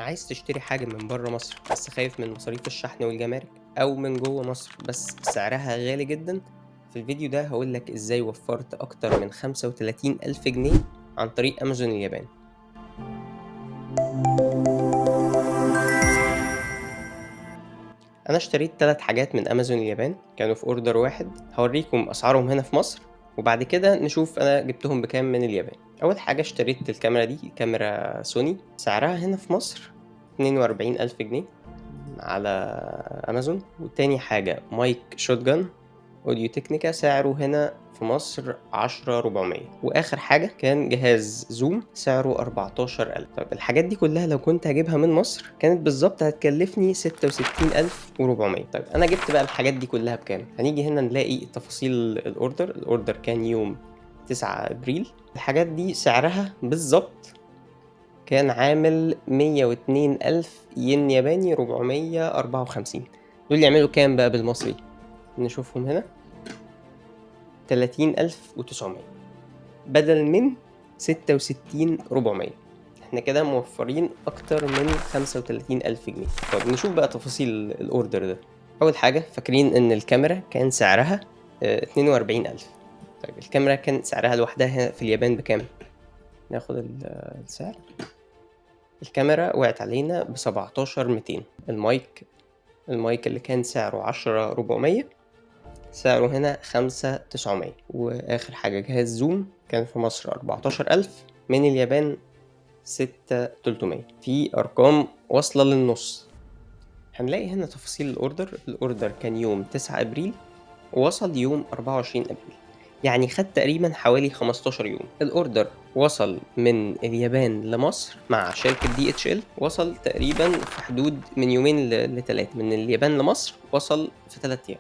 عايز تشتري حاجة من برّه مصر بس خايف من مصاريف الشحن والجمارك، أو من جوّه مصر بس سعرها غالي جدًا، في الفيديو ده هاقول لك إزاي وفّرت أكتر من 35,000 جنيه عن طريق أمازون اليابان. أنا اشتريت 3 حاجات من أمازون اليابان، كانوا في order واحد، هاوريكم أسعارهم هنا في مصر، وبعد كده نشوف أنا جبتهم بكام من اليابان. أول حاجة اشتريت الكاميرا دي، كاميرا سوني، سعرها هنا في مصر 42,000 جنيه على أمازون. وتاني حاجة مايك شوتجن أوديو تكنيكا، سعره هنا في مصر 10,400. وآخر حاجة كان جهاز زوم سعره 14,000. طيب الحاجات دي كلها لو كنت هجيبها من مصر كانت بالظبط هتكلفني 66,400. طيب أنا جبت بقى الحاجات دي كلها بكام؟ هنيجي هنا نلاقي تفاصيل الأوردر كان يوم 9 أبريل. الحاجات دي سعرها بالظبط كان عامل 102,000 ين ياباني، 454. دول يعملوا كام بقى بالمصري؟ نشوفهم هنا، 30,900 بدل من 66,400. احنا كده موفرين أكتر من 35,000 جنيه. طب نشوف بقى تفاصيل الأوردر ده. أول حاجة، فاكرين إن الكاميرا كان سعرها 42,000. طيب الكاميرا كان سعرها لوحدها هنا في اليابان بكام؟ ناخد السعر. الكاميرا وقعت علينا ب17,200. المايك اللي كان سعره 10,400 سعره هنا 5,900. وآخر حاجة جهاز زوم كان في مصر 14,000، من اليابان 6,300. في أرقام واصلة للنص. هنلاقي هنا تفاصيل الأوردر كان يوم 9 أبريل ووصل يوم 24 أبريل، يعني خد تقريبا حوالي 15 يوم. الأوردر وصل من اليابان لمصر مع شركة DHL، وصل تقريبا في حدود من يومين لتلاتة. من اليابان لمصر وصل في 3 أيام.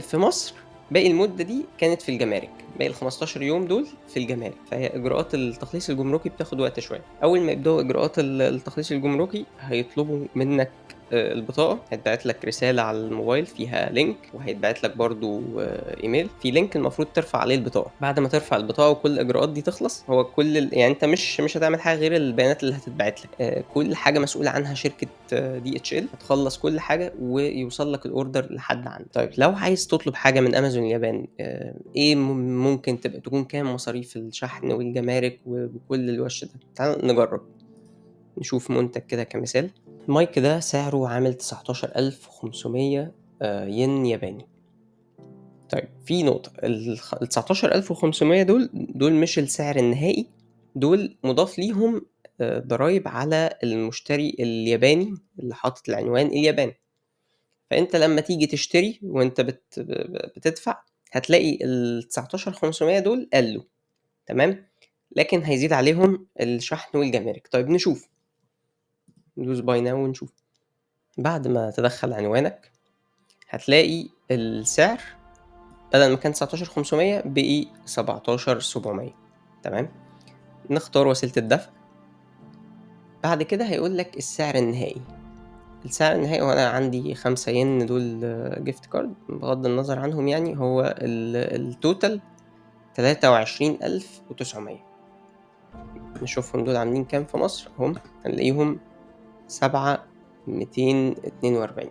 في مصر باقي المدة دي كانت في الجمارك، باقي ال15 يوم دول في الجمارك، فهي إجراءات التخليص الجمركي بتاخد وقت شوية. أول ما يبدأوا إجراءات التخليص الجمركي هيطلبوا منك البطاقة، هيتبعت لك رسالة على الموبايل فيها لينك، وهيتبعت لك برضو ايميل في لينك المفروض ترفع عليه البطاقة. بعد ما ترفع البطاقة وكل الإجراءات دي تخلص، هو يعني انت مش هتعمل حاجة غير البيانات اللي هتتبعت لك. كل حاجة مسؤول عنها شركة DHL، هتخلص كل حاجة ويوصل لك الأوردر لحد عندك. طيب لو عايز تطلب حاجة من أمازون اليابان، ايه ممكن تكون كام مصاريف الشحن والجمارك وكل الوش ده؟ تعال نجرب نشوف منتج كده كمثال. المايك ده سعره عامل 19,500 ين ياباني. طيب في نقطة، ال19,500 دول مش السعر النهائي، دول مضاف ليهم ضرايب على المشتري الياباني اللي حاطط العنوان اليابان. فأنت لما تيجي تشتري وأنت بتدفع هتلاقي ال19,500 دول قلّوا، تمام، لكن هيزيد عليهم الشحن والجمارك. طيب ندوس buy now ونشوف. بعد ما تدخّل عنوانك هتلاقي السعر بدل ما كان 19,500 بقي 17,700، تمام. نختار وسيلة الدفع. بعد كده هيقول لك السعر النهائي. السعر النهائي وأنا عندي 5 ين دول gift card، بغض النظر عنهم يعني، هو الtotal 23,900. نشوفهم دول عاملين كام في مصر أهم، هنلاقيهم 7,242.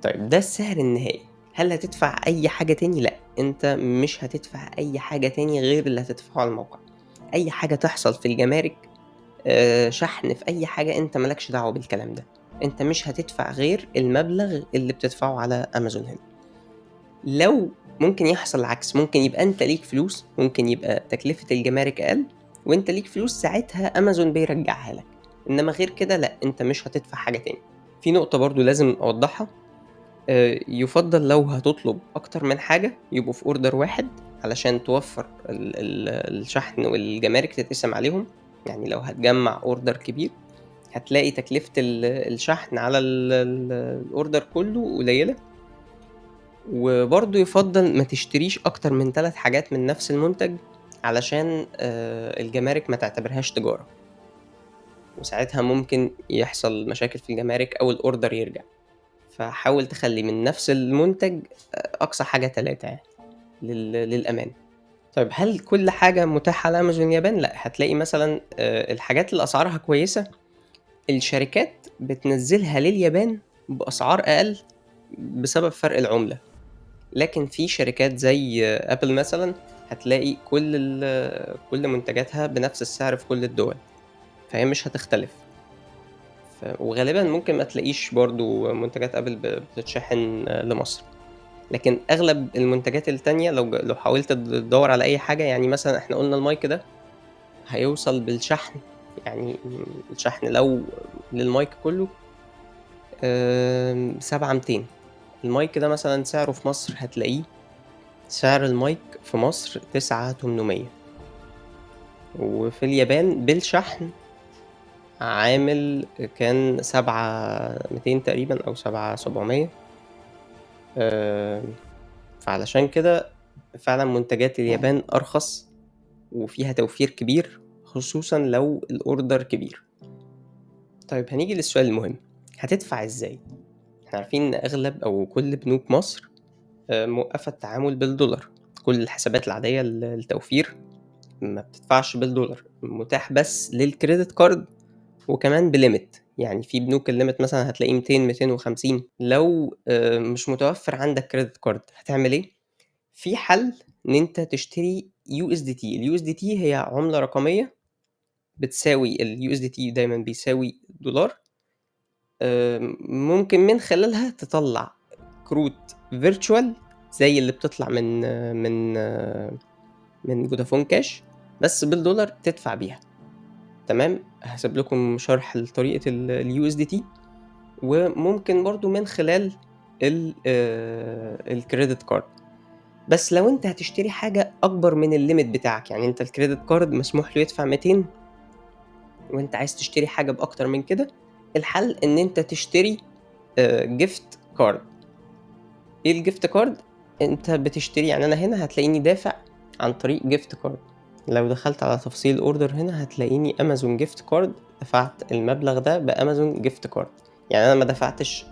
طيب ده السعر النهائي. هل هتدفع أي حاجة تاني؟ لأ، أنت مش هتدفع أي حاجة تاني غير اللي هتدفعه على الموقع. أي حاجة تحصل في الجمارك، شحن، في أي حاجة، أنت ما لكش دعوة بالكلام ده. أنت مش هتدفع غير المبلغ اللي بتدفعه على أمازون هنا. لو ممكن يحصل العكس، ممكن يبقى أنت ليك فلوس، ممكن يبقى تكلفة الجمارك أقل وأنت ليك فلوس، ساعتها أمازون بيرجعها لك. إنما غير كده لأ، أنت مش هتدفع حاجة تاني. في نقطة برضه لازم أوضحها، يُفضّل لو هتطلب أكتر من حاجة يبقوا في order واحد، علشان توفّر الشحن والجمارك تتقسم عليهم. يعني لو هتجمّع order كبير هتلاقي تكلفة الشحن على الorder كلّه قليلة. وبرضه يُفضّل ما تشتريش أكتر من 3 حاجات من نفس المنتج، علشان الجمارك ما تعتبرهاش تجارة، وساعتها ممكن يحصل مشاكل في الجمارك أو الorder يرجع. فحاول تخلّي من نفس المنتج أقصى حاجة 3 يعني للأمان. طيب هل كل حاجة متاحة على أمازون اليابان؟ لأ، هتلاقي مثلًا الحاجات اللي أسعارها كويسة، الشركات بتنزّلها لليابان بأسعار أقل بسبب فرق العملة، لكن في شركات زي Apple مثلًا هتلاقي كل منتجاتها بنفس السعر في كل الدول، فهي مش هتختلف. وغالبًا ممكن ما تلاقيش برضه منتجات Apple بتتشحن لمصر. لكن أغلب المنتجات التانية لو حاولت تدوّر على أي حاجة، يعني مثلًا إحنا قُلنا المايك ده هيوصل بالشحن، يعني الشحن لو للمايك كلّه 7200. المايك ده مثلًا سعره في مصر هتلاقيه سعر المايك في مصر 9800، وفي اليابان بالشحن كان 7200 تقريبًا أو 7700. فعلشان كده فعلًا منتجات اليابان أرخص وفيها توفير كبير، خصوصًا لو الorder كبير. طيب هنيجي للسؤال المهم، هتدفع إزاي؟ إحنا عارفين إن أغلب أو كل بنوك مصر موقّفة التعامل بالدولار، كل الحسابات العادية التوفير ما بتدفعش بالدولار، متاح بس للcredit card وكمان بlimit، يعني في بنوك الlimit مثلًا هتلاقيه 200، 250. لو مش متوفر عندك credit card هتعمل إيه؟ في حل إن أنت تشتري USDT. الUSDT هي عملة رقمية بتساوي الUSDT دايمًا بيساوي دولار. ممكن من خلالها تطلّع كروت virtual زي اللي بتطلع من فودافون كاش، بس بالدولار تدفع بيها. تمام، هاسيب لكم شرح لطريقة الUSDT، وممكن برضه من خلال الcredit card. بس لو أنت هتشتري حاجة أكبر من الlimit بتاعك، يعني أنت الcredit card مسموح له يدفع 200 وأنت عايز تشتري حاجة بأكتر من كده، الحل إن أنت تشتري gift card. إيه الgift card؟ أنت بتشتري، يعني أنا هنا هتلاقيني دافع عن طريق gift card. لو دخلت على تفاصيل الorder هنا هتلاقيني Amazon gift card، دفعت المبلغ ده بAmazon gift card. يعني أنا ما دفعتش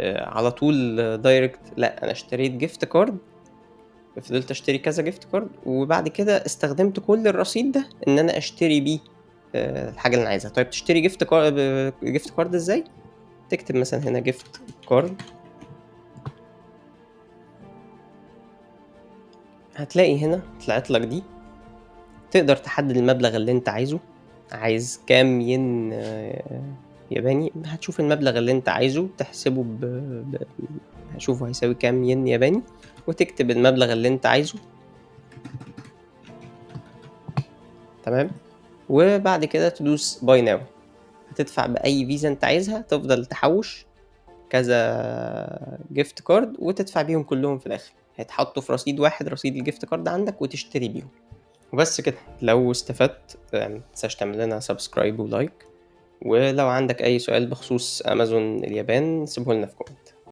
على طول direct، لأ، أنا اشتريت gift card، فضلت أشتري كذا gift card وبعد كده استخدمت كل الرصيد ده إن أنا أشتري بيه الحاجة اللي أنا عايزها. طيب تشتري gift card إزاي؟ تكتب مثلًا هنا gift card، هتلاقي هنا طلعت لك دي، تقدر تحدد المبلغ اللي أنت عايزه، عايز كام ين ياباني، هتشوف المبلغ اللي أنت عايزه تحسبه ب هاشوفه هيساوي كام ين ياباني، وتكتب المبلغ اللي أنت عايزه. تمام، وبعد كده تدوس buy now، هتدفع بأي فيزا أنت عايزها، تفضل تحوّش كذا gift card وتدفع بيهم كلّهم في الآخر، هيتحطّوا في رصيد واحد، رصيد الgift card عندك، وتشتري بيهم. وبس كده، لو استفدت ما تنساش تعمل لنا subscribe وlike، ولو عندك أي سؤال بخصوص أمازون اليابان سيبه لنا في comment.